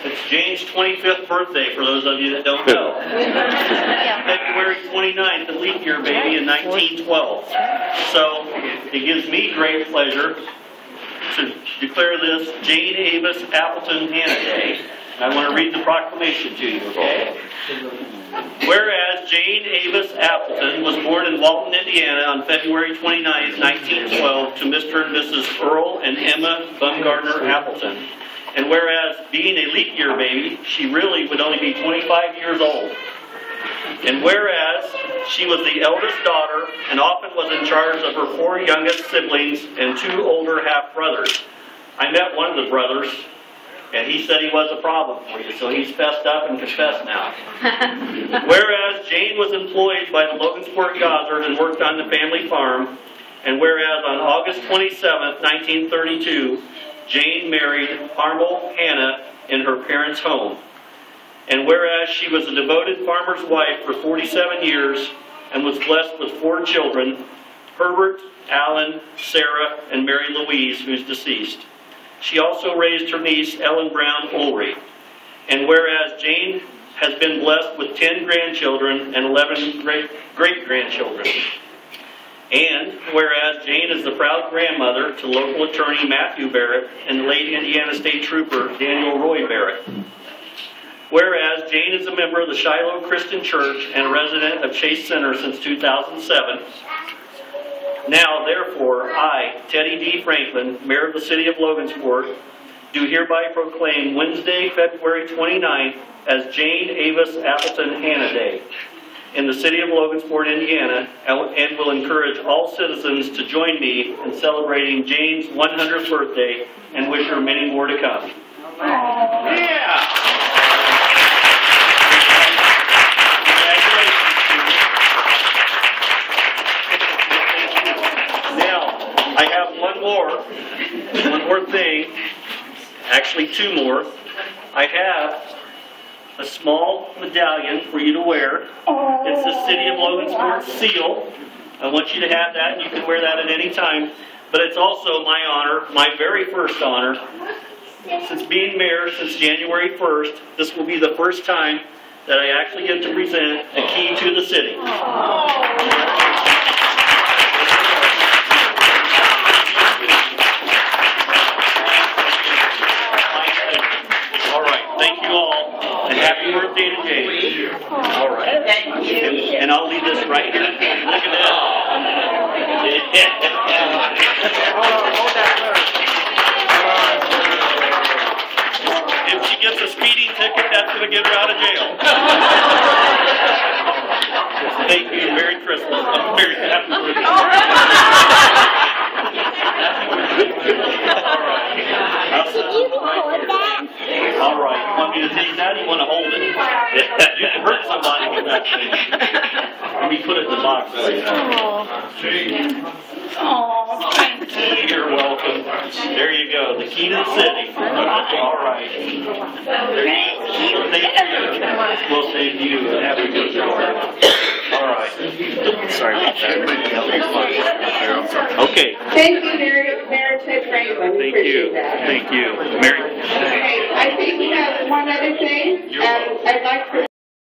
It's Jane's 25th birthday, for those of you that don't know. February 29th, a leap year baby in 1912. So it gives me great pleasure to declare this Jane Avis Appleton Hannah Day. And I want to read the proclamation to you, okay? Whereas Jane Avis Appleton was born in Walton, Indiana on February 29, 1912 to Mr. and Mrs. Earl and Emma Bumgardner Appleton. And whereas being a leap year baby, she really would only be 25 years old. And whereas she was the eldest daughter and often was in charge of her 4 youngest siblings and 2 older half-brothers. I met one of the brothers, and he said he was a problem for you, so he's fessed up and confessed now. Whereas Jane was employed by the Logansport Gozzard and worked on the family farm, and whereas on August 27, 1932, Jane married Harmel Hannah in her parents' home. And whereas she was a devoted farmer's wife for 47 years and was blessed with 4 children, Herbert, Alan, Sarah, and Mary Louise, who's deceased. She also raised her niece, Ellen Brown Ulrey. And whereas Jane has been blessed with 10 grandchildren and 11 great-grandchildren. And whereas Jane is the proud grandmother to local attorney Matthew Barrett and late Indiana State Trooper Daniel Roy Barrett. Whereas Jane is a member of the Shiloh Christian Church and a resident of Chase Center since 2007. Now, therefore, I, Teddy D. Franklin, Mayor of the City of Logansport, do hereby proclaim Wednesday, February 29th as Jane Avis Appleton Hannah Day in the City of Logansport, Indiana, and will encourage all citizens to join me in celebrating Jane's 100th birthday and wish her many more to come. Yeah! I have one more thing, actually 2 more. I have a small medallion for you to wear. It's the City of Logansport seal. I want you to have that, and you can wear that at any time. But it's also my honor, my very first honor. Since being mayor since January 1st, this will be the first time that I actually get to present a key to the city. Thank you all, and happy birthday to Jane. All right. Thank you. And I'll leave this right here. Look at that. Hold that first. If she gets a speeding ticket, that's going to get her out of jail. Thank you. Merry Christmas. Merry happy birthday. All right. You want me to take that, or you want to hold it? You can hurt somebody with that thing. Let me put it in the box. Oh, thank you. You're welcome. There you go. The key to the city. All right. There you go. Thank you. We'll save you. Have a good day. All right. Sorry about that. Okay. Thank you, Mayor Ted Franklin. Thank you. Thank you. Mary. Okay, I think we have one other thing. I'd like to